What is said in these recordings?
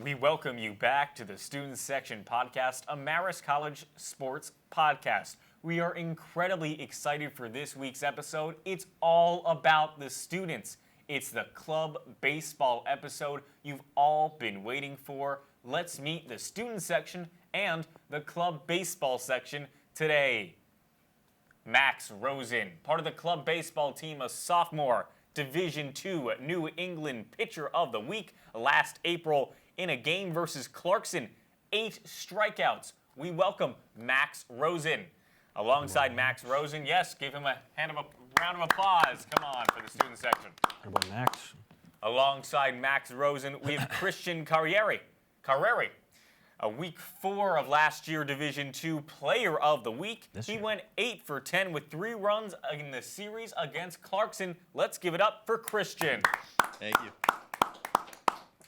We welcome you back to the Student Section Podcast, a Marist College Sports Podcast. We are incredibly excited for this week's episode. It's all about the students. It's the club baseball episode you've all been waiting for. Let's meet the student section and the club baseball section today. Max Rosen, part of the club baseball team, a sophomore, Division II New England Pitcher of the Week last April in a game versus Clarkson. 8 strikeouts. We welcome Max Rosen. Alongside Max Rosen, yes, give him a round of applause. Come on for the student section. How about Max? Alongside Max Rosen, we have Christian Carrieri. A week 4 of last year Division II Player of the Week. He went 8 for 10 with 3 runs in the series against Clarkson. Let's give it up for Christian. Thank you.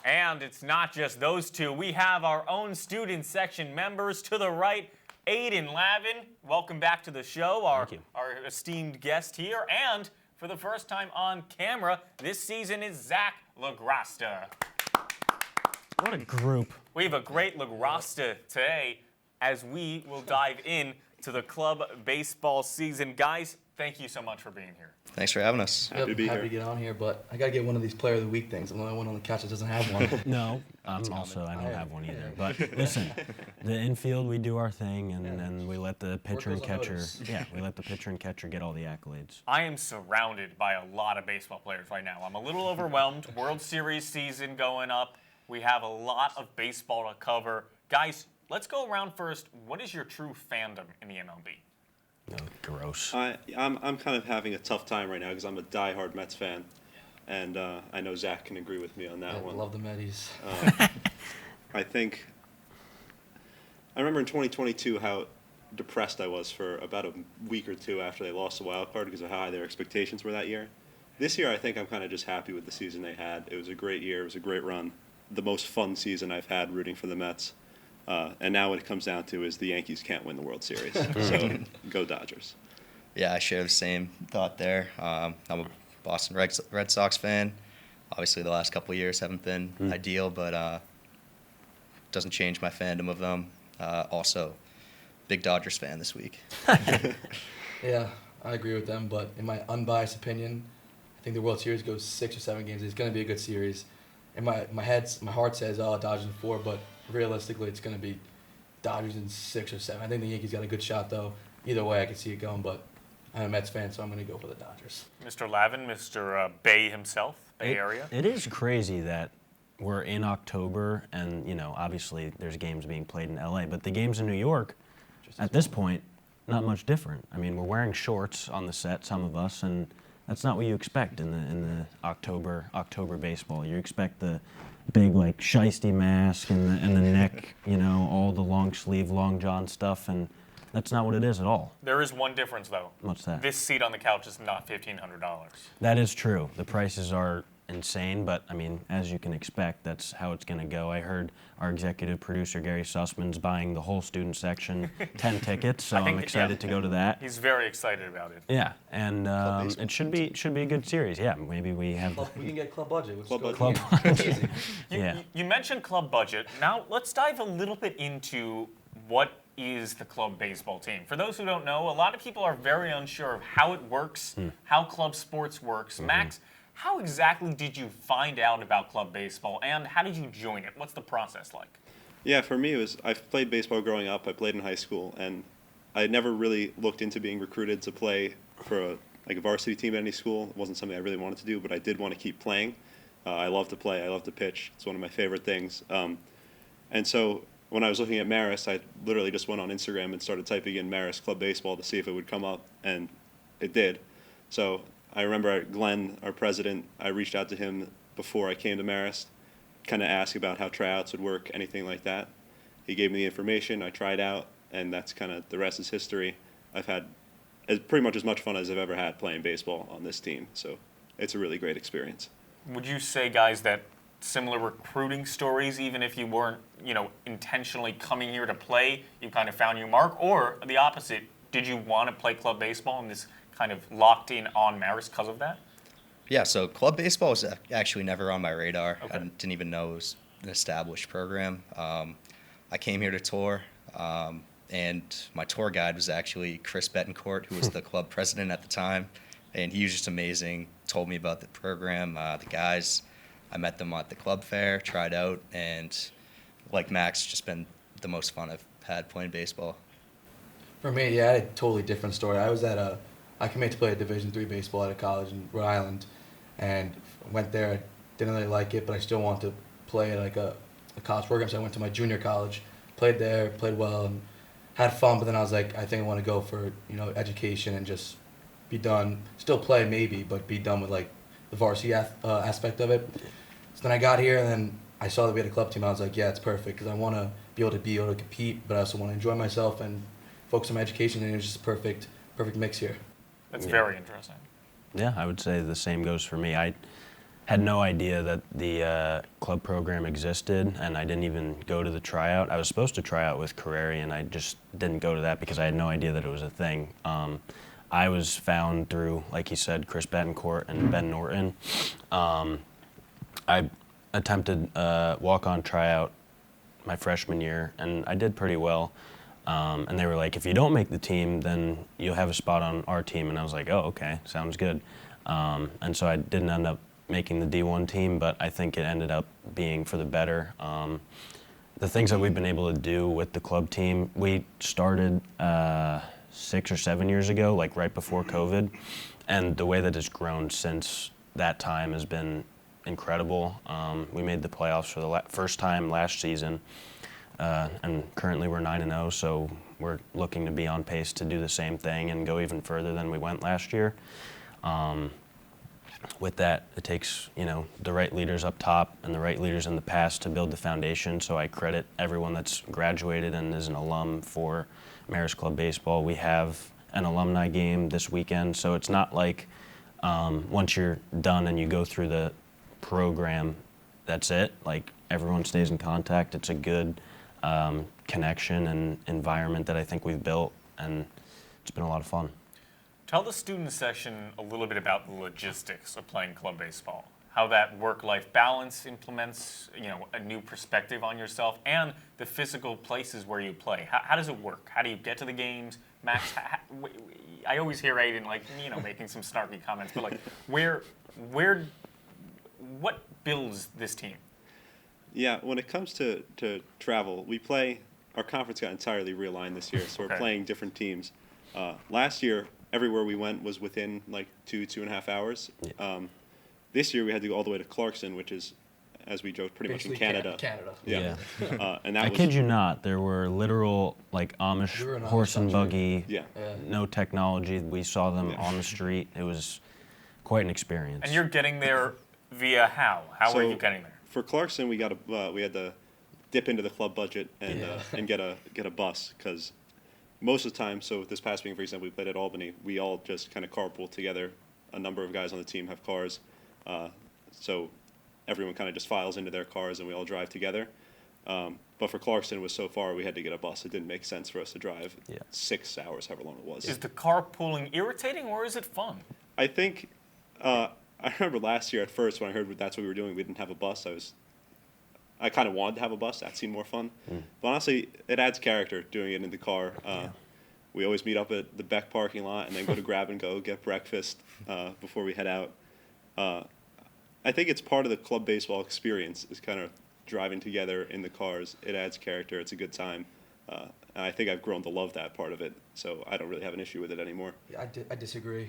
And it's not just those two. We have our own student section members to the right. Aidan, Lavin, welcome back to the show, our esteemed guest here. And for the first time on camera this season is Zach LaGrasta. What a group. We have a great LaGrasta today as we will dive in to the club baseball season. Guys, thank you so much for being here. Thanks for having us. Happy to be here. Happy to get on here, but I got to get one of these Player of the Week things. I'm the only one on the couch that doesn't have one. No, I don't have one either. But listen, the infield, we do our thing, and then we let the pitcher and catcher. Yeah, we let the pitcher and catcher get all the accolades. I am surrounded by a lot of baseball players right now. I'm a little overwhelmed. World Series season going up. We have a lot of baseball to cover. Guys, let's go around first. What is your true fandom in the MLB? Oh, gross. I'm kind of having a tough time right now because I'm a diehard Mets fan, and I know Zach can agree with me on that one. I love the Metis. I remember in 2022 how depressed I was for about a week or two after they lost the wild card because of how high their expectations were that year. This year, I think I'm kind of just happy with the season they had. It was a great year. It was a great run. The most fun season I've had rooting for the Mets. And now what it comes down to is the Yankees can't win the World Series. So go Dodgers. Yeah, I share the same thought there. I'm a Boston Red Sox fan. Obviously, the last couple of years haven't been ideal, but doesn't change my fandom of them. Also, big Dodgers fan this week. Yeah, I agree with them, but in my unbiased opinion, I think the World Series goes 6 or 7 games. It's going to be a good series. And my heart says, Dodgers in 4, but realistically, it's going to be Dodgers in 6 or 7. I think the Yankees got a good shot, though. Either way, I can see it going, but I'm a Mets fan, so I'm going to go for the Dodgers. Mr. Lavin, Mr. Bay himself, Bay Area. It is crazy that we're in October, and, obviously there's games being played in L.A., but the games in New York, at this point, not much different. I mean, we're wearing shorts on the set, some of us, and that's not what you expect in the October baseball. You expect the big shiesty mask and the neck, all the long sleeve, long john stuff, and that's not what it is at all. There is one difference though. What's that? This seat on the couch is not $1,500. That is true. The prices are insane, but I mean, as you can expect, that's how it's going to go. I heard our executive producer Gary Sussman's buying the whole student section 10 tickets, so I'm excited to go to that. He's very excited about it. Yeah, and it should be a good series. Yeah, maybe we have. We can get club budget. Club budget. You mentioned club budget. Now let's dive a little bit into what is the club baseball team. For those who don't know, a lot of people are very unsure of how it works, how club sports works. Max, how exactly did you find out about club baseball, and how did you join it? What's the process like? Yeah, for me, I've played baseball growing up. I played in high school, and I never really looked into being recruited to play for a varsity team at any school. It wasn't something I really wanted to do, but I did want to keep playing. I love to play. I love to pitch. It's one of my favorite things. And so when I was looking at Marist, I literally just went on Instagram and started typing in Marist Club Baseball to see if it would come up, and it did. So I remember Glenn, our president, I reached out to him before I came to Marist, kind of asked about how tryouts would work, anything like that. He gave me the information, I tried out, and that's kind of the rest is history. I've had pretty much as much fun as I've ever had playing baseball on this team, so it's a really great experience. Would you say, guys, that similar recruiting stories, even if you weren't, intentionally coming here to play, you kind of found your mark, or the opposite, did you want to play club baseball and this kind of locked in on Marist because of that? Yeah, so club baseball was actually never on my radar. Okay. I didn't even know it was an established program. I came here to tour, and my tour guide was actually Chris Betancourt, who was the club president at the time, and he was just amazing. Told me about the program, the guys. I met them at the club fair, tried out, and like Max, just been the most fun I've had playing baseball. For me, yeah, I had a totally different story. I committed to play a Division III baseball at a college in Rhode Island, and went there. I didn't really like it, but I still wanted to play like a college program, so I went to my junior college, played there, played well, and had fun. But then I was like, I think I want to go for education and just be done. Still play maybe, but be done with like the varsity aspect of it. So then I got here, and then I saw that we had a club team. I was like, yeah, it's perfect because I want to be able to compete, but I also want to enjoy myself and focus on my education. And it was just a perfect mix here. That's very interesting. Yeah, I would say the same goes for me. I had no idea that the club program existed, and I didn't even go to the tryout. I was supposed to try out with Carrieri, and I just didn't go to that because I had no idea that it was a thing. I was found through, like he said, Chris Betancourt and Ben Norton. I attempted a walk-on tryout my freshman year, and I did pretty well. And they were like, if you don't make the team, then you'll have a spot on our team. And I was like, oh, okay, sounds good. And so I didn't end up making the D1 team, but I think it ended up being for the better. The things that we've been able to do with the club team, we started 6 or 7 years ago, like right before COVID. And the way that it's grown since that time has been incredible. We made the playoffs for the first time last season. And currently we're 9-0, so we're looking to be on pace to do the same thing and go even further than we went last year. With that, it takes the right leaders up top and the right leaders in the past to build the foundation. So I credit everyone that's graduated and is an alum for Marist Club Baseball. We have an alumni game this weekend, so it's not like once you're done and you go through the program, that's it. Like everyone stays in contact. It's a good connection and environment that I think we've built, and it's been a lot of fun. Tell the student section a little bit about the logistics of playing club baseball, how that work-life balance implements, a new perspective on yourself, and the physical places where you play. How does it work? How do you get to the games? Max, I always hear Aidan making some snarky comments, but what builds this team? Yeah, when it comes to travel, our conference got entirely realigned this year, so we're playing different teams. Last year, everywhere we went was within like 2.5 hours. Yeah. This year we had to go all the way to Clarkson, which is, as we joked, pretty much in Canada. Canada. Yeah. And that I kid you not, there were literal Amish horse and buggy, no technology. We saw them on the street. It was quite an experience. And you're getting there via how? How are you getting there? For Clarkson, we had to dip into the club budget and get a bus because most of the time. So this past week, for example, we played at Albany. We all just kind of carpool together. A number of guys on the team have cars, so everyone kind of just files into their cars and we all drive together. But for Clarkson, it was so far we had to get a bus. It didn't make sense for us to drive 6 hours, however long it was. Is the carpooling irritating or is it fun? I think. I remember last year at first when I heard that's what we were doing, we didn't have a bus. I kind of wanted to have a bus. That seemed more fun. But honestly, it adds character doing it in the car. We always meet up at the Beck parking lot and then go to Grab and Go, get breakfast before we head out. I think it's part of the club baseball experience is kind of driving together in the cars. It adds character. It's a good time. And I think I've grown to love that part of it, so I don't really have an issue with it anymore. Yeah, I disagree.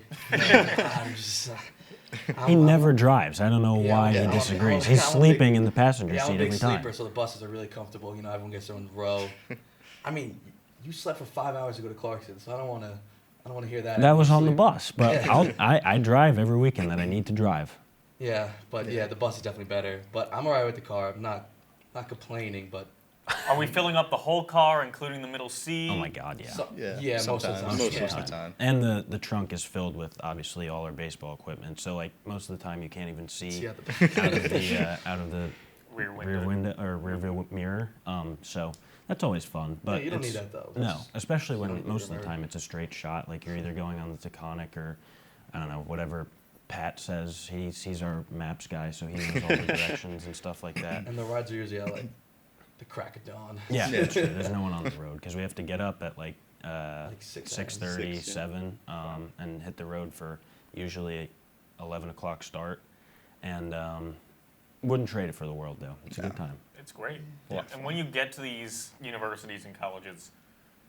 He never drives. I don't know why he disagrees. He's sleeping in the passenger seat every time. I'm a big sleeper, so the buses are really comfortable. Everyone gets their own row. I mean, you slept for 5 hours to go to Clarkson, so I don't want to hear that. That was on the bus, but I drive every weekend that I need to drive. Yeah, but the bus is definitely better. But I'm alright with the car. I'm not complaining, but. Are we filling up the whole car, including the middle seat? Oh my God, yeah. Most of the time. Most of the time. And the trunk is filled with obviously all our baseball equipment. So most of the time you can't even see out of the rear window or rear view mirror. So that's always fun. But you don't need that though. No, especially when most of the time it's a straight shot. Like you're either going on the Taconic or I don't know whatever Pat says he's our maps guy, so he knows all the directions and stuff like that. And the rides are usually at like the crack of dawn. Yeah, that's true. There's no one on the road because we have to get up at like 6:30, 6, yeah. 7, and hit the road for usually 11 o'clock start. And wouldn't trade it for the world, though. It's a good time. It's great. Yeah. And when you get to these universities and colleges,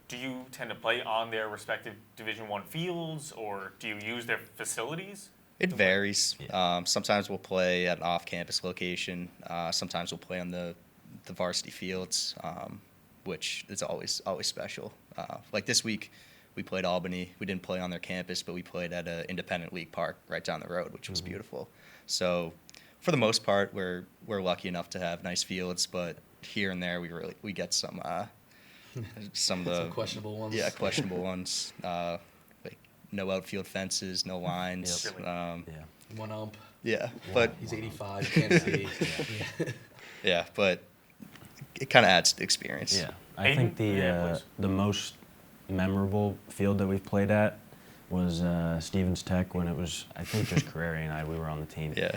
do you tend to play on their respective Division I fields, or do you use their facilities? It varies. Yeah. Sometimes we'll play at an off-campus location. Sometimes we'll play on the varsity fields, which is always special. Like this week, we played Albany. We didn't play on their campus, but we played at an independent league park right down the road, which was beautiful. So, for the most part, we're lucky enough to have nice fields, but here and there we get some of the Some questionable ones. Yeah, questionable ones. Like no outfield fences, no lines. Yep. Yeah. One ump. Yeah, but He's 85. Can't see. yeah, but it kind of adds to the experience. Yeah. I Aidan? think Yeah, please. the most memorable field that we've played at was Stevens Tech when it was, I think, just Carrieri and we were on the team. Yeah.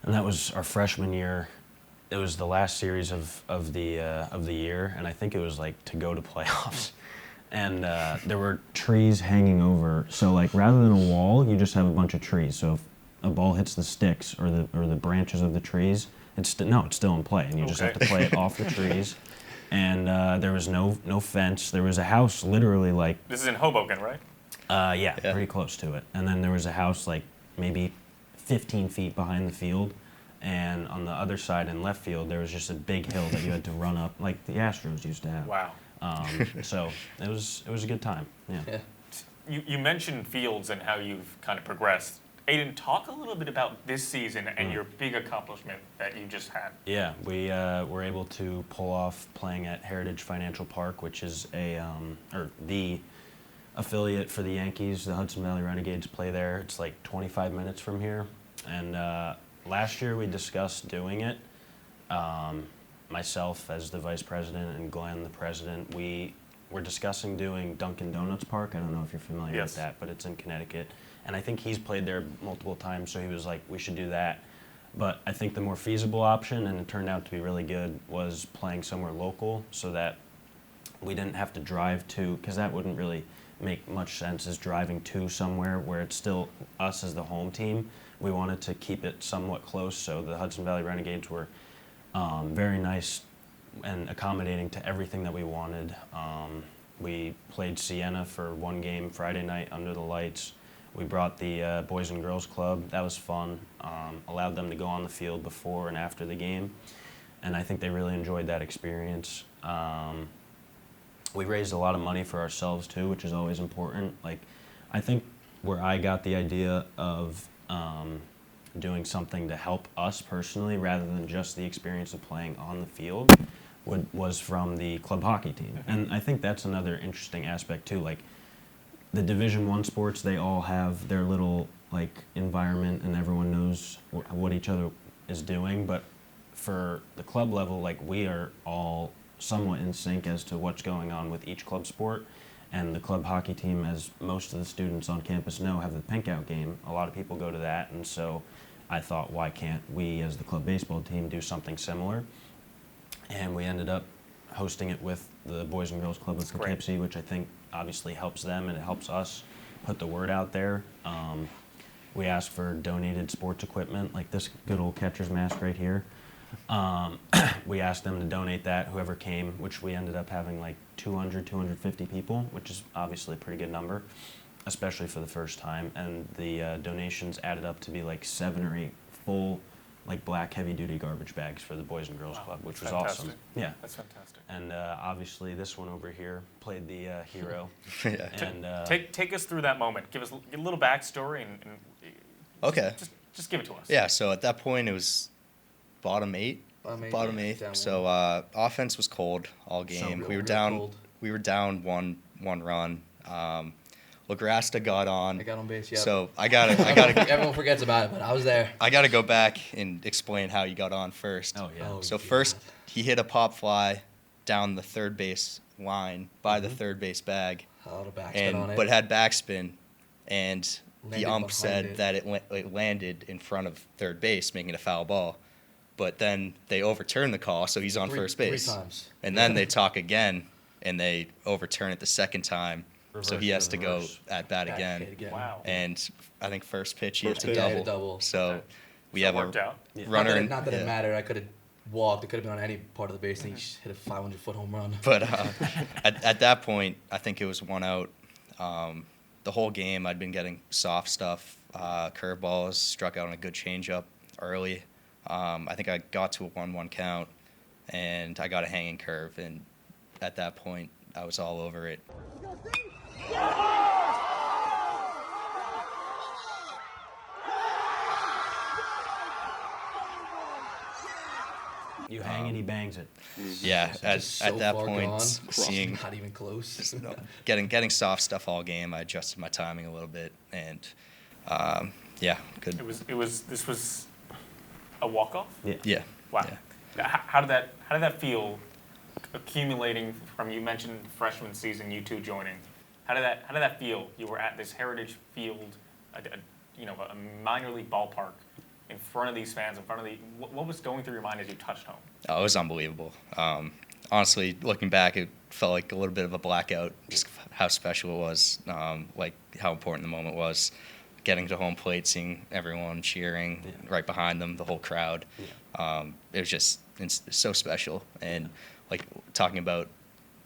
And that was our freshman year. It was the last series of the year, and I think it was like to go to playoffs. And there were trees hanging over. So like rather than a wall, you just have a bunch of trees. So if a ball hits the sticks or the branches of the trees, it's still in play, and you just have to play it off the trees. And there was no fence. There was a house literally like This is in Hoboken, right? yeah, pretty close to it. And then there was a house like maybe 15 feet behind the field, and on the other side in left field there was just a big hill that you had to run up like the Astros used to have. Wow. So it was a good time. Yeah. Yeah. You mentioned fields and how you've kind of progressed. Aidan, talk a little bit about this season and your big accomplishment that you just had. Yeah, we were able to pull off playing at Heritage Financial Park, which is the affiliate for the Yankees. The Hudson Valley Renegades play there. It's like 25 minutes from here. And last year we discussed doing it. Myself as the vice president and Glenn the president, we were discussing doing Dunkin' Donuts Park. I don't know if you're familiar Yes. with that, but it's in Connecticut. And I think he's played there multiple times, so he was like, we should do that. But I think the more feasible option, and it turned out to be really good, was playing somewhere local so that we didn't have to drive to, because that wouldn't really make much sense, is driving to somewhere where it's still us as the home team. We wanted to keep it somewhat close, so the Hudson Valley Renegades were very nice and accommodating to everything that we wanted. We played Siena for one game Friday night under the lights. We brought the Boys and Girls Club. That was fun. Allowed them to go on the field before and after the game, and I think they really enjoyed that experience. We raised a lot of money for ourselves too, which is always important. Like, I think where I got the idea of doing something to help us personally, rather than just the experience of playing on the field, was from the club hockey team, and I think that's another interesting aspect too. Like, the Division I sports, they all have their little like environment, and everyone knows what each other is doing. But for the club level, like, we are all somewhat in sync as to what's going on with each club sport. And the club hockey team, as most of the students on campus know, have the pink out game. A lot of people go to that, and so I thought, why can't we, as the club baseball team, do something similar? And we ended up hosting it with the Boys and Girls Club of Poughkeepsie, which I think obviously helps them and it helps us put the word out there. We asked for donated sports equipment, like this good old catcher's mask right here. We asked them to donate that, whoever came, which we ended up having like 250 people, which is obviously a pretty good number, especially for the first time. And the donations added up to be like 7 or 8 full, like black heavy-duty garbage bags for the Boys and Girls Club, which was awesome. Yeah. That's fantastic. And obviously this one over here played the hero. Yeah. And Take us through that moment. Give us a little backstory and Okay. just give it to us. Yeah, so at that point it was bottom eight. Bottom eighth. down So offense was cold all game. real- we were real down. cold. We were down one run. LaGrasta got on. I got on base. Yeah. So I gotta Everyone forgets about it, but I was there. I gotta go back and explain how you got on first. oh yeah. Oh, So God. first he hit a pop fly down the third base line by the third base bag, How to backspin and on it. but had backspin, and the ump said that it landed in front of third base, making it a foul ball. But then they overturned the call, so he's on first base. 3 times. And then they talk again, and they overturn it the second time, so he has to go at bat again. Wow. And I think first pitch he First hits a pitch. double. Yeah, double. So Okay. we So have it worked a out. runner. Not that it mattered. I could have walked. It could have been on any part of the base, and he just hit a 500-foot home run. But at that point, I think it was 1 out. The whole game, I'd been getting soft stuff, curveballs, struck out on a good changeup early. I think I got to a 1-1 count, and I got a hanging curve. And at that point, I was all over it. You hang and he bangs it. Yeah, Just so at that far point, gone, seeing not even close. getting soft stuff all game, I adjusted my timing a little bit, and yeah, good. This was a walk-off? Yeah. Yeah. Wow. Yeah. How did that feel accumulating from, you mentioned freshman season, you two joining. How did that feel? You were at this Heritage Field, a minor league ballpark, in front of these fans, in front of what was going through your mind as you touched home? Oh, it was unbelievable. Honestly, looking back, it felt like a little bit of a blackout, just how special it was, like how important the moment was. Getting to home plate, seeing everyone cheering right behind them, the whole crowd. It was just it's so special. And like talking about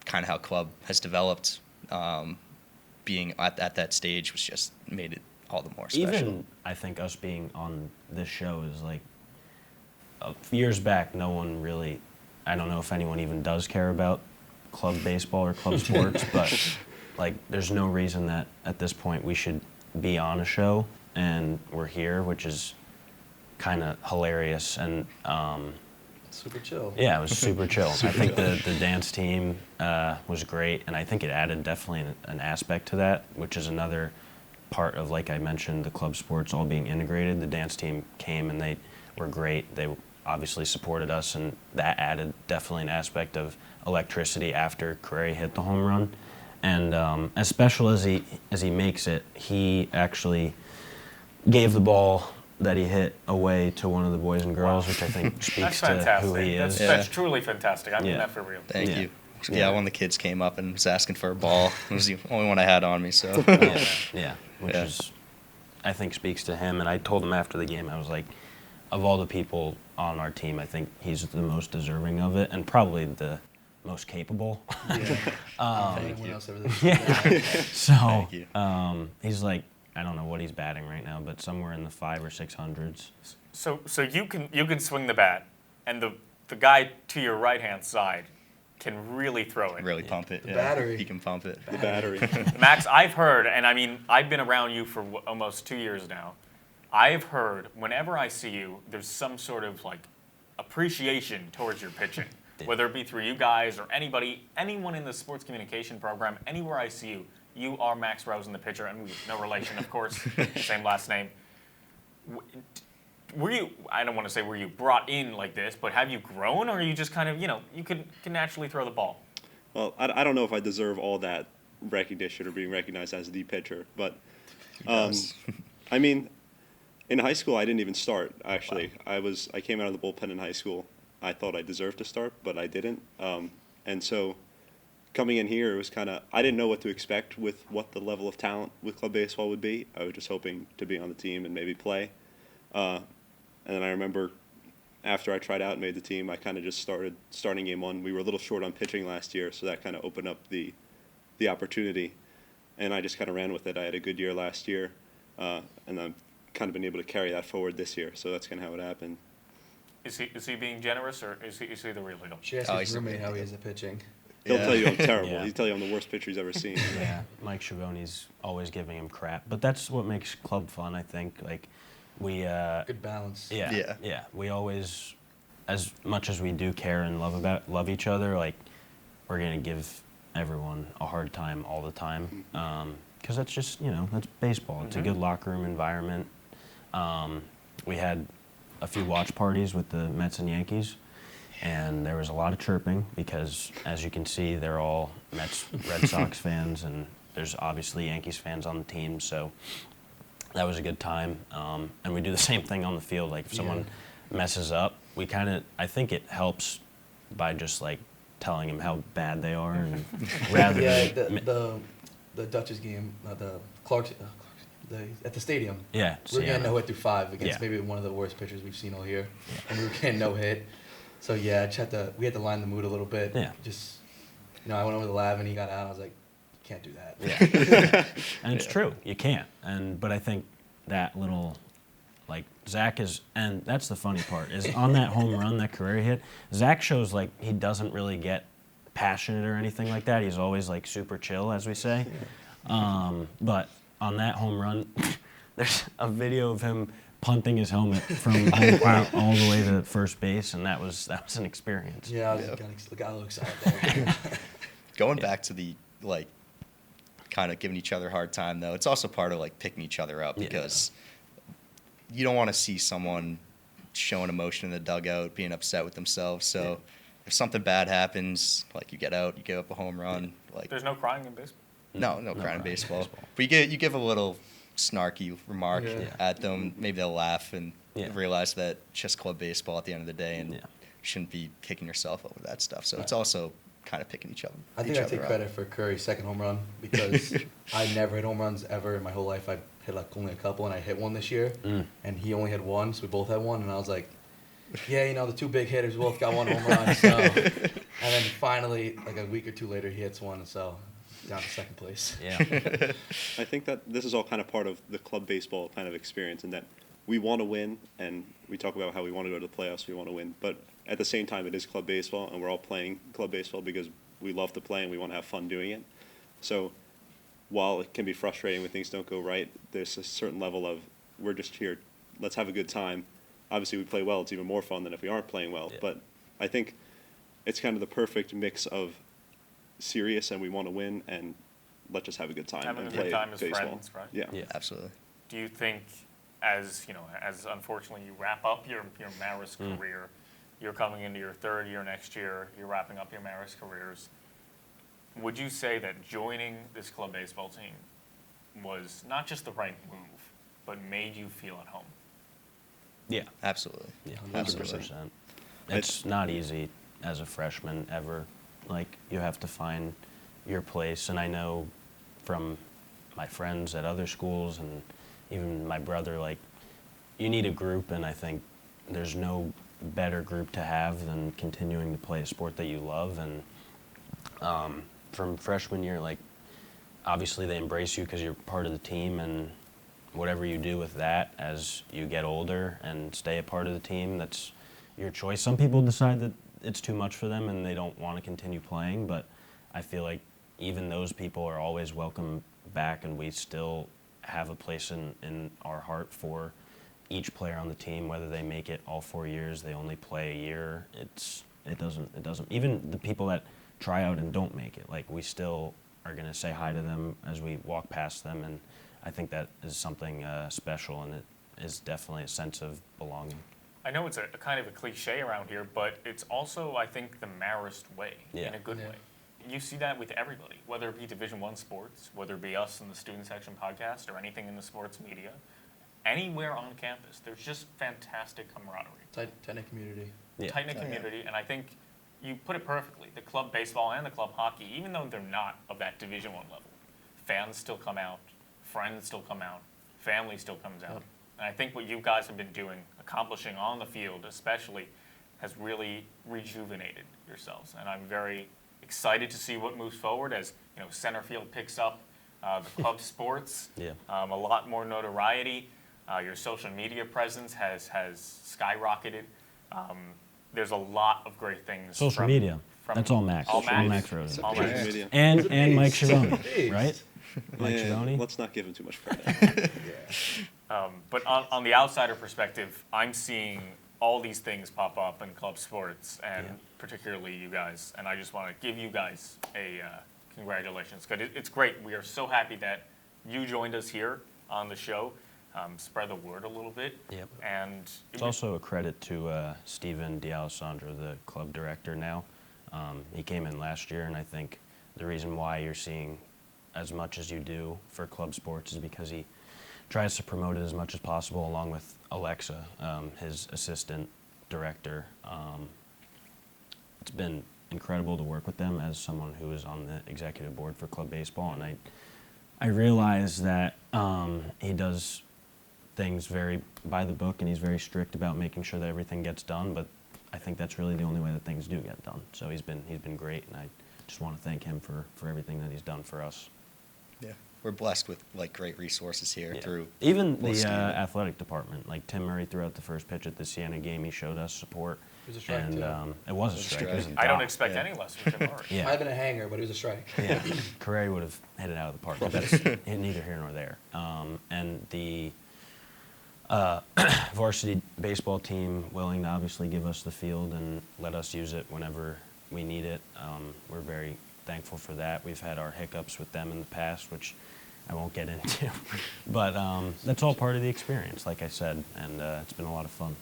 kind of how club has developed, being at that stage was just made it all the more special. Even I think us being on this show is like years back, no one really, I don't know if anyone even does care about club baseball or club sports, but like there's no reason that at this point we should be on a show, and we're here, which is kind of hilarious. And Super chill. yeah, it was super chill. I think the dance team was great, and I think it added definitely an aspect to that, which is another part of, like I mentioned, the club sports all being integrated. The dance team came and they were great. They obviously supported us, and that added definitely an aspect of electricity after Carrieri hit the home run. And as special as he makes it, he actually gave the ball that he hit away to one of the boys and girls, which I think speaks That's to fantastic. who he is. That's truly fantastic. I mean Yeah. that for real. Thank Yeah. you. Yeah, one of the kids came up and was asking for a ball. It was the only one I had on me, so. Yeah, which Yeah. is, I think, speaks to him. And I told him after the game, I was like, of all the people on our team, I think he's the most deserving of it, and probably the most capable. Anyone else ever So Thank you. he's like, I don't know what he's batting right now, but somewhere in the 500s or 600s. So you can swing the bat, and the guy to your right hand side can really throw it. Really pump it. The battery. He can pump it. The battery. Max, I've heard, and I mean, I've been around you for almost 2 years now. I've heard whenever I see you, there's some sort of like appreciation towards your pitching, whether it be through you guys or anyone in the sports communication program. Anywhere I see you, you are Max Rosen, the pitcher, and we have no relation, of course, same last name. Were you? I don't want to say were you brought in like this, but have you grown, or are you just kind of you can naturally throw the ball? Well, I don't know if I deserve all that recognition or being recognized as the pitcher, but Yes. I mean, in high school I didn't even start. Actually, I came out of the bullpen in high school. I thought I deserved to start, but I didn't. And so, coming in here, it was kind of I didn't know what to expect with what the level of talent with club baseball would be. I was just hoping to be on the team and maybe play. And then I remember after I tried out and made the team, I kind of just starting game one. We were a little short on pitching last year, so that kind of opened up the opportunity. And I just kind of ran with it. I had a good year last year, and I've kind of been able to carry that forward this year. So that's kind of how it happened. Is he being generous, or is he the real deal? She asked Oh, his he's a roommate big how he deal. is at pitching. He'll Yeah. tell you I'm terrible. Yeah. He'll tell you I'm the worst pitcher he's ever seen. Yeah, Mike Schiavone's always giving him crap, but that's what makes club fun, I think. Like, we, Good balance. yeah, we always, as much as we do care and love each other, like, we're gonna give everyone a hard time all the time, because that's just that's baseball. It's a good locker room environment. We had a few watch parties with the Mets and Yankees, and there was a lot of chirping because, as you can see, they're all Mets, Red Sox fans, and there's obviously Yankees fans on the team. So that was a good time. And we do the same thing on the field. Like if someone messes up, I think it helps by just like telling them how bad they are, and rather than the Dutchess game, the Clark's, at the stadium. Yeah, we were getting no hit through 5 against Yeah. maybe one of the worst pitchers we've seen all year, and we were getting no hit. So yeah, we had to line the mood a little bit. Yeah. Just, I went over to Lavin, he got out. I was like, you can't do that. Yeah. And it's true, you can't. But I think that little, like Zach is, and that's the funny part is on that home run that Carrieri hit, Zach shows like he doesn't really get passionate or anything like that. He's always like super chill, as we say. But on that home run, there's a video of him punting his helmet from home plate all the way to first base, and that was an experience. Yeah, I was got a little excited there. Going back to the kind of giving each other a hard time though, it's also part of like picking each other up because you don't want to see someone showing emotion in the dugout, being upset with themselves. So if something bad happens, like you get out, you give up a home run, like There's no crying in baseball. no crying in baseball. But you give a little snarky remark at them, maybe they'll laugh and realize that it's just club baseball at the end of the day, and shouldn't be kicking yourself over that stuff. So it's also kind of picking each other. I think I take credit for Curry's second home run because I never hit home runs ever in my whole life. I hit like only a couple, and I hit one this year, and he only had one, so we both had one, and I was like, yeah, the two big hitters both got one home run. So, and then finally, like a week or two later, he hits one, and so down to second place. Yeah. I think that this is all kind of part of the club baseball kind of experience, in that we want to win, and we talk about how we want to go to the playoffs, we want to win, but at the same time, it is club baseball, and we're all playing club baseball because we love to play and we want to have fun doing it. So while it can be frustrating when things don't go right, there's a certain level of, we're just here, let's have a good time. Obviously, we play well, it's even more fun than if we aren't playing well, but I think it's kind of the perfect mix of serious and we want to win, and let's just have a good time Having and a good play time as baseball. friends, right? Yeah. Absolutely. Do you think, as unfortunately you wrap up your Marist career, you're coming into your third year next year, you're wrapping up your Marist careers, would you say that joining this club baseball team was not just the right move, but made you feel at home? Yeah. Absolutely. Yeah, 100%. 100%. It's not easy as a freshman ever. Like, you have to find your place, and I know from my friends at other schools and even my brother, like, you need a group, and I think there's no better group to have than continuing to play a sport that you love. And from freshman year, like, obviously they embrace you because you're part of the team, and whatever you do with that as you get older and stay a part of the team, that's your choice. Some people decide that it's too much for them and they don't want to continue playing, but I feel like even those people are always welcome back, and we still have a place in our heart for each player on the team, whether they make it all 4 years, they only play a year. It doesn't even the people that try out and don't make it, like, we still are going to say hi to them as we walk past them, and I think that is something special, and it is definitely a sense of belonging. I know it's a kind of a cliche around here, but it's also, I think, the Marist way, in a good way. You see that with everybody, whether it be Division I sports, whether it be us in the Student Section podcast, or anything in the sports media. Anywhere on campus, there's just fantastic camaraderie. Tight-knit community. Yeah. Tight-knit community, and I think you put it perfectly. The club baseball and the club hockey, even though they're not of that Division I level, fans still come out, friends still come out, family still comes out. And I think what you guys have been doing, accomplishing on the field especially, has really rejuvenated yourselves. And I'm very excited to see what moves forward as center field picks up the club sports, a lot more notoriety. Your social media presence has skyrocketed. There's a lot of great things. Social media. That's all Max. All Max Rosen. All Max. Media. And Mike Schiavone, right? Mike Yeah, Schiavone? let's not give him too much credit. But on the outsider perspective, I'm seeing all these things pop up in club sports, and particularly you guys. And I just want to give you guys a congratulations, because it's great. We are so happy that you joined us here on the show. Spread the word a little bit. Yep. And It's also a credit to Steven D'Alessandro, the club director now. He came in last year, and I think the reason why you're seeing as much as you do for club sports is because he tries to promote it as much as possible, along with Alexa, his assistant director. It's been incredible to work with them as someone who is on the executive board for club baseball, and I realize that he does things very by the book, and he's very strict about making sure that everything gets done, but I think that's really the only way that things do get done. So he's been great, and I just want to thank him for everything that he's done for us. Yeah, we're blessed with like great resources here through even the Stephen. athletic department. Like Tim Murray throughout the first pitch at the Siena game, he showed us support. It was a strike, and too. It was a strike. It was a I don't dot. expect Yeah. any less from Tim Murray. Yeah. Might have been a hanger, but it was a strike. Yeah, Carrieri would have hit it out of the park. But that's neither here nor there. And the varsity baseball team willing to obviously give us the field and let us use it whenever we need it. We're very thankful for that. We've had our hiccups with them in the past, which I won't get into. But that's all part of the experience, like I said, and it's been a lot of fun.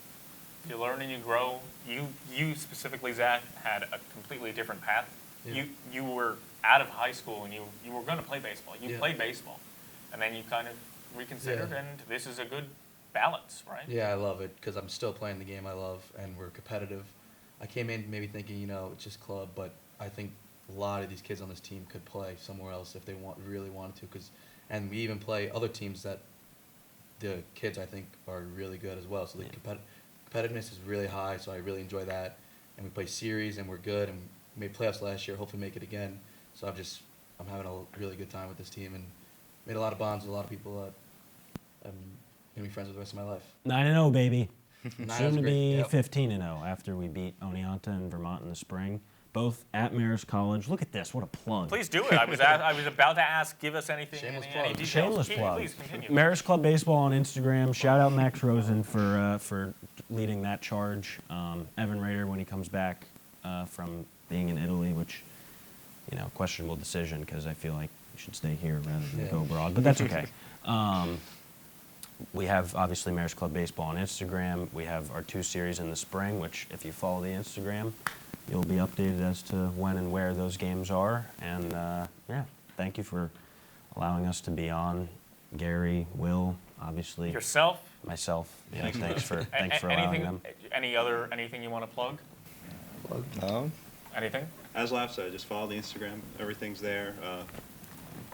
You learn and you grow. You specifically, Zach, had a completely different path. Yeah. You were out of high school and you were going to play baseball. You Yeah. played baseball, and then you kind of reconsidered, Yeah. and this is a good balance, right? Yeah, I love it because I'm still playing the game I love, and we're competitive. I came in maybe thinking, it's just club, but I think a lot of these kids on this team could play somewhere else if they really wanted to. And we even play other teams that the kids, I think, are really good as well. So the competitiveness is really high, so I really enjoy that. And we play series, and we're good, and we made playoffs last year, hopefully make it again. So I'm having a really good time with this team and made a lot of bonds with a lot of people that I'm going to be friends with the rest of my life. 9-0, baby. Nine Soon is to great. be Yep. 15-0 after we beat Oneonta and Vermont in the spring, both at Marist College. Look at this, what a plug. Please do it. I was about to ask. Give us anything. Shameless any plug. details. Shameless Keep- plug. Please continue. Marist Club Baseball on Instagram. Shout out Max Rosen for leading that charge. Evan Rader when he comes back from being in Italy, which, questionable decision because I feel like he should stay here rather than go abroad, but that's okay. We have, obviously, Marist Club Baseball on Instagram. We have our 2 series in the spring, which, if you follow the Instagram, you'll be updated as to when and where those games are. And, thank you for allowing us to be on. Gary, Will, obviously. Yourself. Myself. Yeah, thanks for allowing anything, them. Anything you want to plug? Anything? As Lav said, just follow the Instagram. Everything's there.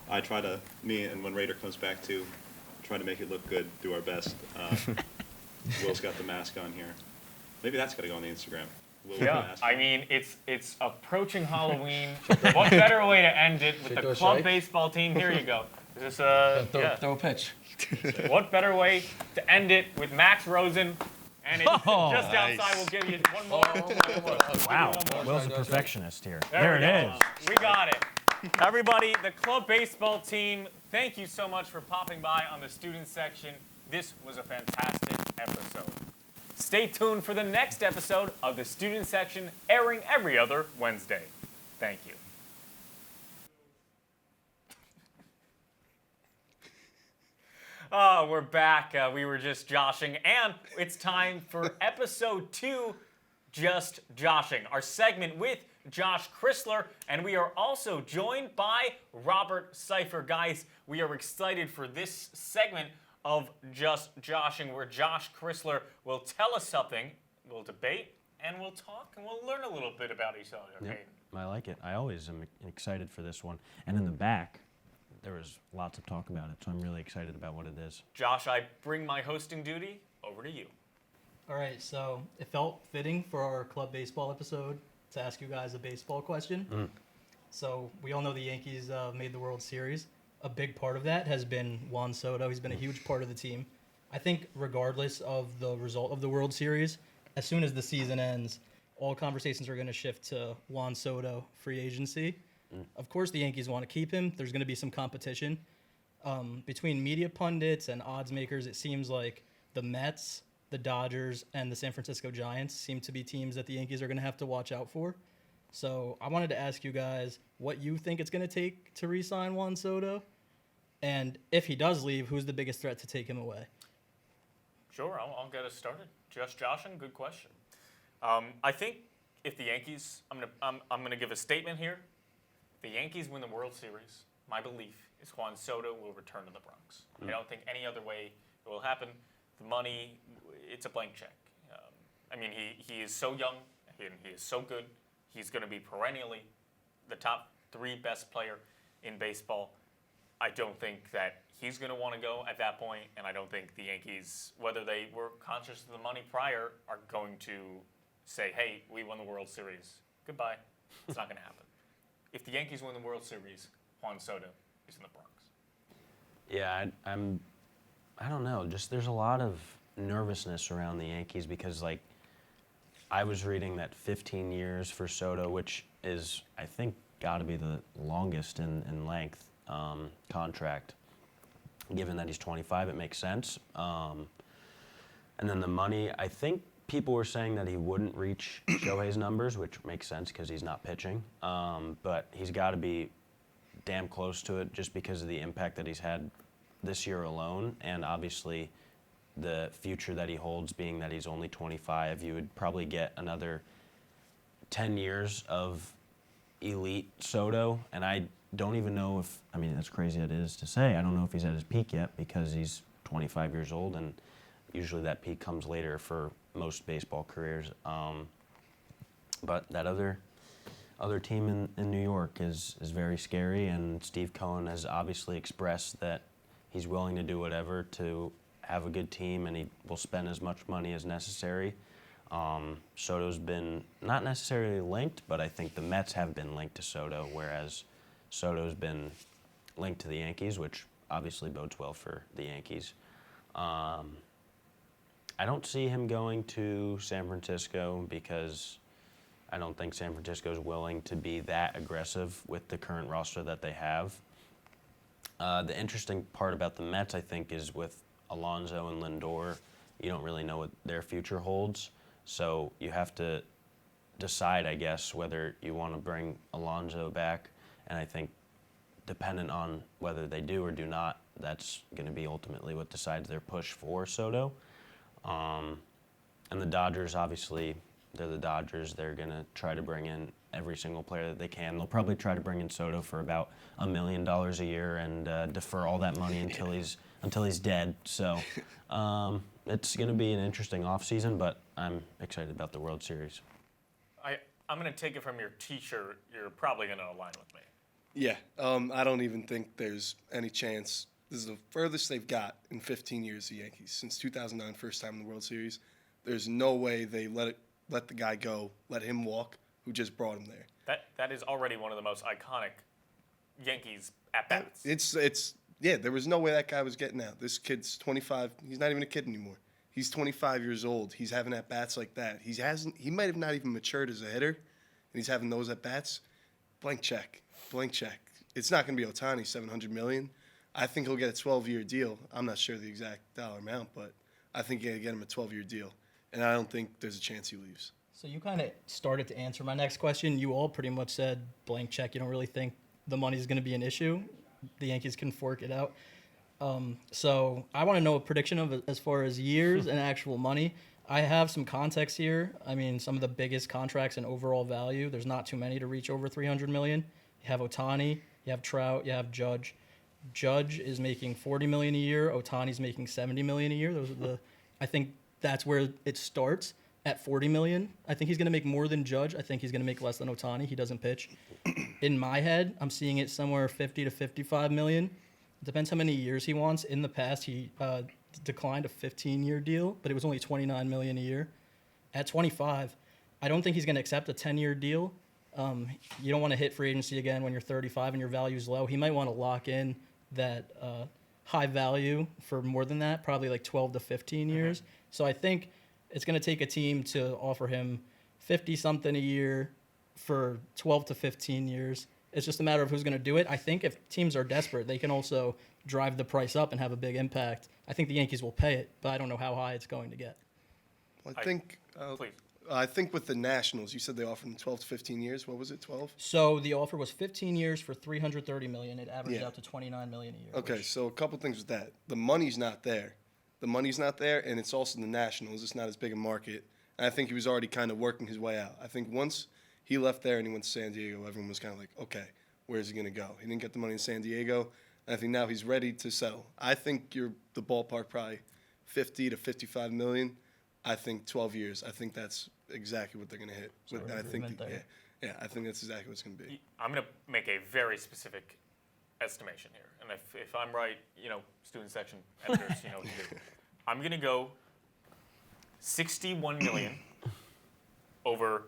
I try to, and when Raider comes back too, try to make it look good, do our best. Will's got the mask on here. Maybe that's got to go on the Instagram. Will with the Yeah, mask I on. mean, it's approaching Halloween. What better way to end it with Should the do a club strike? baseball team? Here you go. Is this Throw a pitch. What better way to end it with Max Rosen? And it's Oh, just outside. nice. We'll give you one more. Wow, One more. Will's a perfectionist here. There There we it go. is. We got it. Everybody, the club baseball team, thank you so much for popping by on the student section. This was a fantastic episode. Stay tuned for the next episode of the student section, airing every other Wednesday. Thank you. Oh, we're back. We were just joshing, and it's time for episode 2, Just Joshing, our segment with Josh Chrysler, and we are also joined by Robert Seifer. Guys, we are excited for this segment of Just Joshing, where Josh Chrysler will tell us something, we'll debate, and we'll talk, and we'll learn a little bit about each other. Yep, Okay? I like it. I always am excited for this one. And in the back, there was lots of talk about it, so I'm really excited about what it is. Josh, I bring my hosting duty over to you. All right, so it felt fitting for our club baseball episode to ask you guys a baseball question. So we all know the Yankees made the World Series. A big part of that has been Juan Soto. He's been a huge part of the team. I think regardless of the result of the World Series, as soon as the season ends, all conversations are going to shift to Juan Soto free agency. Of course, the Yankees want to keep him. There's going to be some competition. Between media pundits and odds makers, it seems like the Mets, the Dodgers, and the San Francisco Giants seem to be teams that the Yankees are going to have to watch out for. So I wanted to ask you guys what you think it's going to take to re-sign Juan Soto. And if he does leave, who's the biggest threat to take him away? Sure, I'll get us started. Just Joshing, good question. I think if the Yankees, I'm gonna give a statement here. The Yankees win the World Series. my belief is Juan Soto will return to the Bronx. I don't think any other way it will happen. The money, it's a blank check. I mean, he is so young, and he is so good. He's going to be perennially the top 3 best player in baseball. I don't think that he's going to want to go at that point, and I don't think the Yankees, whether they were conscious of the money prior, are going to say, hey, we won the World Series. Goodbye. It's not going to happen. If the Yankees win the World Series, Juan Soto is in the Bronx. Yeah, I don't know. Just there's a lot of nervousness around the Yankees because, like, I was reading that 15 years for Soto, which is, I think, got to be the longest in length contract. Given that he's 25, it makes sense. And then the money, I think people were saying that he wouldn't reach Shohei's numbers, which makes sense because he's not pitching. But he's got to be damn close to it just because of the impact that he's had this year alone, and obviously the future that he holds, being that he's only 25. You would probably get another 10 years of elite Soto, and I don't even know if, I mean, as crazy as it is to say, I don't know if he's at his peak yet because he's 25 years old, and usually that peak comes later for most baseball careers. But that other team in New York is very scary, and Steve Cohen has obviously expressed that he's willing to do whatever to have a good team, and he will spend as much money as necessary. Soto's been not necessarily linked, but I think the Mets have been linked to Soto, whereas Soto's been linked to the Yankees, which obviously bodes well for the Yankees. I don't see him going to San Francisco because I don't think San Francisco is willing to be that aggressive with the current roster that they have. The interesting part about the Mets, I think, is with Alonso and Lindor, you don't really know what their future holds. So you have to decide, I guess, whether you want to bring Alonso back. And I think dependent on whether they do or do not, that's going to be ultimately what decides their push for Soto. And the Dodgers, obviously, they're the Dodgers. They're going to try to bring in every single player that they can. They'll probably try to bring in Soto for about $1 million a year and defer all that money until he's dead. So it's going to be an interesting offseason, but I'm excited about the World Series. I'm going to take it from your T-shirt. You're probably going to align with me. Yeah, I don't even think there's any chance. This is the furthest they've got in 15 years, the Yankees, since 2009, first time in the World Series. There's no way they let the guy go, let him walk, who just brought him there. That is already one of the most iconic Yankees at-bats. Yeah, there was no way that guy was getting out. This kid's 25. He's not even a kid anymore. He's 25 years old. He's having at-bats like that. He might have not even matured as a hitter, and he's having those at-bats. Blank check. It's not going to be Ohtani, $700 million. I think he'll get a 12-year deal. I'm not sure the exact dollar amount, but I think you're going to get him a 12-year deal. And I don't think there's a chance he leaves. So you kind of started to answer my next question. You all pretty much said blank check. You don't really think the money's going to be an issue. The Yankees can fork it out. So I want to know a prediction of as far as years and actual money. I have some context here. I mean, some of the biggest contracts in overall value, there's not too many to reach over $300 million. You have Ohtani, you have Trout, you have Judge. Judge is making $40 million a year. Ohtani's making $70 million a year. I think that's where it starts at $40 million. I think he's going to make more than Judge. I think he's going to make less than Ohtani. He doesn't pitch. In my head, I'm seeing it somewhere 50 to 55 million. It depends how many years he wants. In the past, he declined a 15-year deal, but it was only $29 million a year. At 25, I don't think he's going to accept a 10-year deal. You don't want to hit free agency again when you're 35 and your value is low. He might want to lock in that high value for more than that, probably like 12 to 15 years. Mm-hmm. So I think it's going to take a team to offer him 50-something a year for 12 to 15 years. It's just a matter of who's going to do it. I think if teams are desperate, they can also drive the price up and have a big impact. I think the Yankees will pay it, but I don't know how high it's going to get. I think with the Nationals, you said they offered him 12 to 15 years. What was it, 12? So the offer was 15 years for $330 million. It averaged out to $29 million a year. Okay, so a couple things with that. The money's not there. And it's also the Nationals. It's not as big a market. And I think he was already kind of working his way out. I think once he left there and he went to San Diego, everyone was kind of like, okay, where's he going to go? He didn't get the money in San Diego. And I think now he's ready to settle. I think you're the ballpark probably 50 to 55 million. I think 12 years. I think that's exactly what they're going to hit. I think I think that's exactly what it's going to be. I'm going to make a very specific estimation here. And if I'm right, student section editors, what to do. I'm going to go 61 million over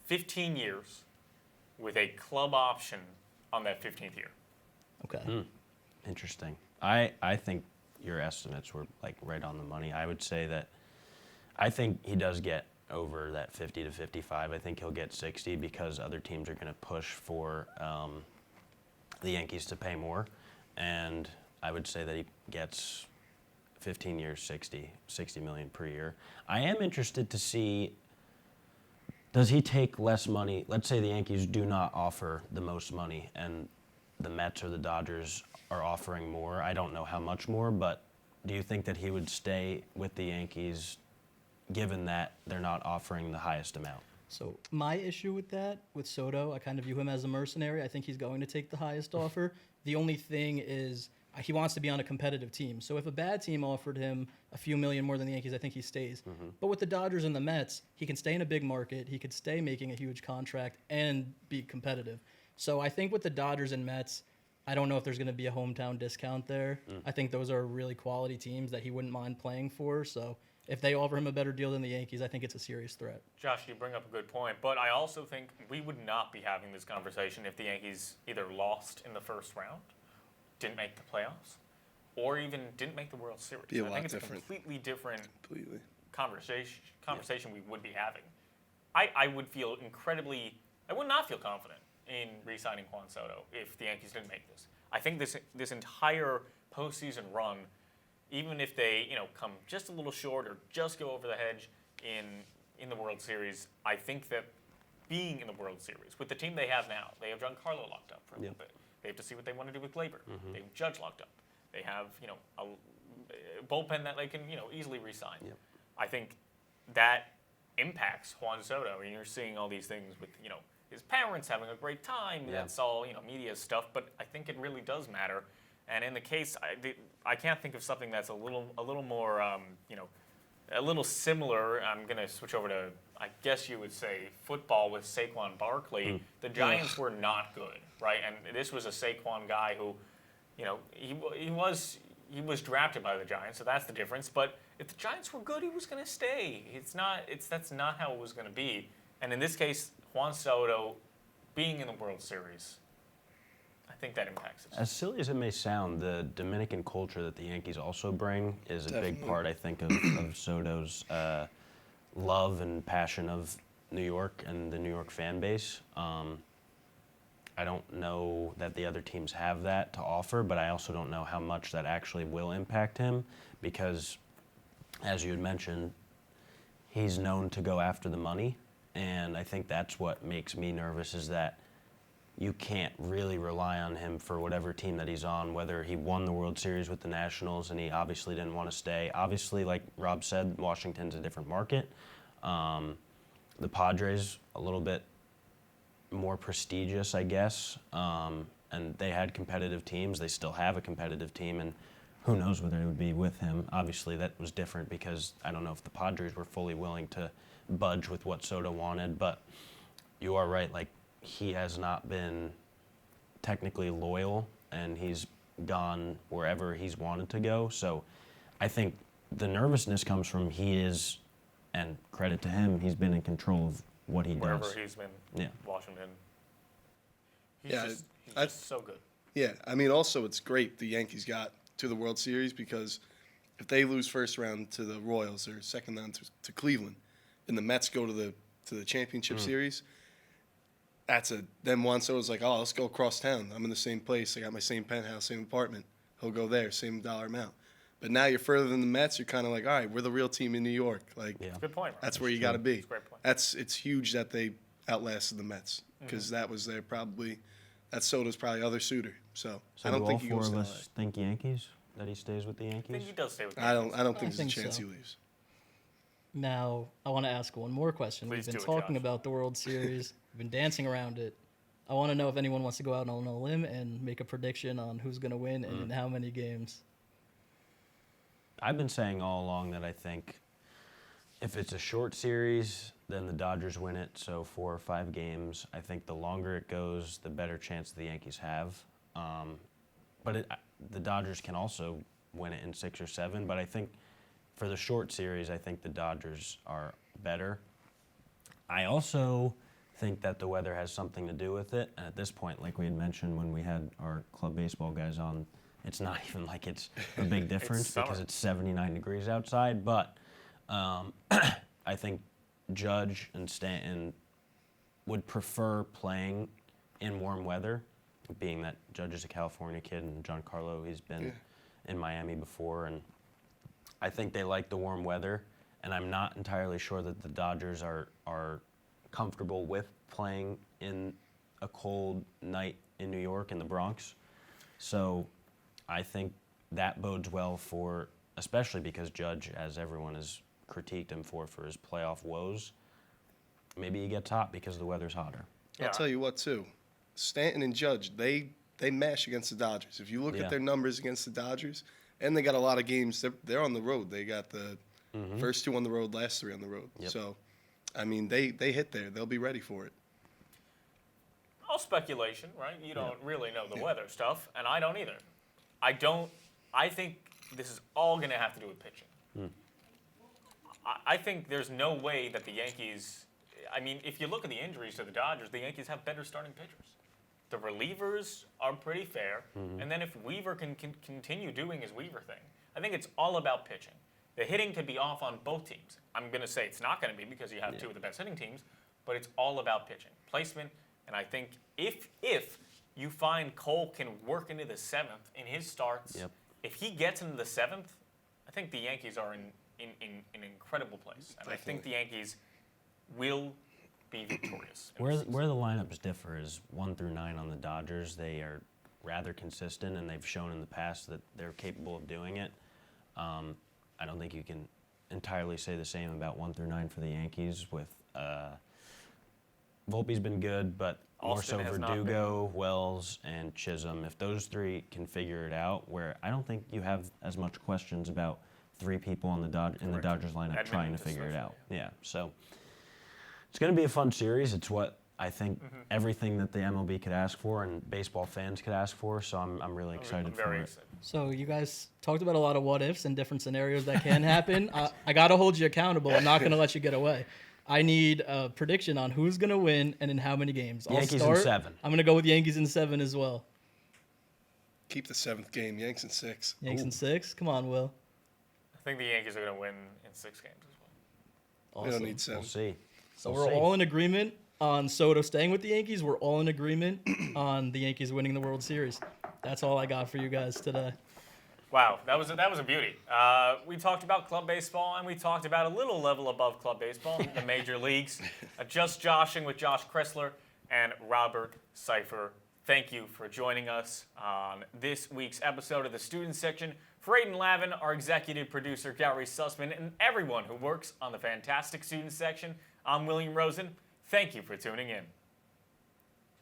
15 years with a club option on that 15th year. Okay. Interesting. I think your estimates were like right on the money. I would say that I think he does get over that 50 to 55. I think he'll get 60 because other teams are going to push for the Yankees to pay more. And I would say that he gets 15 years, 60 million per year. I am interested to see, does he take less money? Let's say the Yankees do not offer the most money and the Mets or the Dodgers are offering more. I don't know how much more, but do you think that he would stay with the Yankees given that they're not offering the highest amount? So my issue with that, with Soto, I kind of view him as a mercenary. I think he's going to take the highest offer. The only thing is he wants to be on a competitive team. So if a bad team offered him a few million more than the Yankees, I think he stays. But with the Dodgers and the Mets, he can stay in a big market. He could stay making a huge contract and be competitive. So I think with the Dodgers and Mets, I don't know if there's going to be a hometown discount there. I think those are really quality teams that he wouldn't mind playing for. So if they offer him a better deal than the Yankees, I think it's a serious threat. Josh, you bring up a good point, but I also think we would not be having this conversation if the Yankees either lost in the first round, didn't make the playoffs, or even didn't make the World Series. Be a I lot think it's different. a completely different Completely. conversation we would be having. I would feel I would not feel confident in re-signing Juan Soto if the Yankees didn't make this. I think this entire postseason run, even if they come just a little short or just go over the hedge in the World Series, I think that being in the World Series with the team they have now, they have Giancarlo locked up for a little bit. They have to see what they want to do with Gleyber. They have Judge locked up. They have a bullpen that they can easily re-sign. I think that impacts Juan Soto, and you're seeing all these things with his parents having a great time. That's all media stuff, but I think it really does matter. And in the case, I can't think of something that's a little more a little similar. I'm gonna switch over to, I guess you would say, football with Saquon Barkley. The Giants were not good, right? And this was a Saquon guy who, he was drafted by the Giants, so that's the difference. But if the Giants were good, he was gonna stay. That's not how it was gonna be. And in this case, Juan Soto being in the World Series, I think that impacts it. As silly as it may sound, the Dominican culture that the Yankees also bring is a big part, I think, of Soto's love and passion of New York and the New York fan base. I don't know that the other teams have that to offer, but I also don't know how much that actually will impact him because, as you had mentioned, he's known to go after the money. And I think that's what makes me nervous is that you can't really rely on him for whatever team that he's on, whether he won the World Series with the Nationals and he obviously didn't want to stay. Obviously, like Rob said, Washington's a different market. The Padres, a little bit more prestigious, I guess. And they had competitive teams. They still have a competitive team. And who knows whether it would be with him. Obviously, that was different because I don't know if the Padres were fully willing to budge with what Soto wanted. But you are right. Like, he has not been technically loyal, and he's gone wherever he's wanted to go. So I think the nervousness comes from he is, and credit to him, he's been in control of what he Wherever does. he's been, Washington. He's just so good. Yeah, I mean, also it's great the Yankees got to the World Series because if they lose first round to the Royals or second round to Cleveland, and the Mets go to the championship series, then Juan Soto's like, oh, let's go across town. I'm in the same place. I got my same penthouse, same apartment. He'll go there, same dollar amount. But now you're further than the Mets. You're kind of like, all right, we're the real team in New York. Like, Good point. Right? that's where you got to be. That's a great point. It's huge that they outlasted the Mets because that was that's Soto's probably other suitor. So I don't do think all he four goes of to us think Yankees, that he stays with the I Yankees? think he does stay with the LA. Yankees. I don't think there's a think chance so. he leaves. Now, I want to ask one more question. Please We've been do it, talking Josh. about the World Series. We've been dancing around it. I want to know if anyone wants to go out on a limb and make a prediction on who's going to win and in how many games. I've been saying all along that I think if it's a short series, then the Dodgers win it, so 4 or 5 games. I think the longer it goes, the better chance the Yankees have. But the Dodgers can also win it in 6 or 7, but I think for the short series, I think the Dodgers are better. I also think that the weather has something to do with it. And at this point, like we had mentioned when we had our club baseball guys on, it's not even like it's a big difference because it's 79 degrees outside. But I think Judge and Stanton would prefer playing in warm weather, being that Judge is a California kid and Giancarlo, he's been in Miami before. And I think they like the warm weather. And I'm not entirely sure that the Dodgers are comfortable with playing in a cold night in New York, in the Bronx. So I think that bodes well for, especially because Judge, as everyone has critiqued him for his playoff woes, maybe he gets hot because the weather's hotter. I'll tell you what, too. Stanton and Judge, they mash against the Dodgers. If you look at their numbers against the Dodgers, and they got a lot of games, they're on the road. They got the first 2 on the road, last 3 on the road. Yep. So, I mean, they hit there. They'll be ready for it. All speculation, right? You don't really know the weather stuff, and I don't either. I think this is all going to have to do with pitching. I think there's no way that the Yankees, I mean, if you look at the injuries to the Dodgers, the Yankees have better starting pitchers. The relievers are pretty fair, and then if Weaver can continue doing his Weaver thing, I think it's all about pitching. The hitting could be off on both teams. I'm going to say it's not going to be because you have 2 of the best hitting teams, but it's all about pitching, placement, and I think if you find Cole can work into the 7th in his starts, if he gets into the 7th, I think the Yankees are in an incredible place, and I think the Yankees will be victorious. Where the lineups differ is 1 through 9 on the Dodgers. They are rather consistent, and they've shown in the past that they're capable of doing it. I don't think you can entirely say the same about 1 through 9 for the Yankees. With Volpe's been good, but Austin more so has not Verdugo, Wells, and Chisholm. If those 3 can figure it out, where I don't think you have as much questions about 3 people in the Dodgers lineup trying to figure it out. Yeah, so it's going to be a fun series. It's what I think everything that the MLB could ask for and baseball fans could ask for. So I'm really excited for it. So you guys talked about a lot of what ifs and different scenarios that can happen. I got to hold you accountable. I'm not going to let you get away. I need a prediction on who's going to win and in how many games. Yankees in 7. I'm going to go with Yankees in 7 as well. Keep the 7th game. Yanks in 6. Yankees in 6? Come on, Will. I think the Yankees are going to win in 6 games as well. Awesome. We don't need 7. We'll see. So we're all in agreement on Soto staying with the Yankees. We're all in agreement on the Yankees winning the World Series. That's all I got for you guys today. Wow, that was a beauty. We talked about club baseball, and we talked about a little level above club baseball, the major leagues. Just joshing with Josh Kressler and Robert Seifer. Thank you for joining us on this week's episode of the Student Section. For Aidan Lavin, our executive producer, Gary Sussman, and everyone who works on the fantastic Student Section, I'm William Rosen. Thank you for tuning in.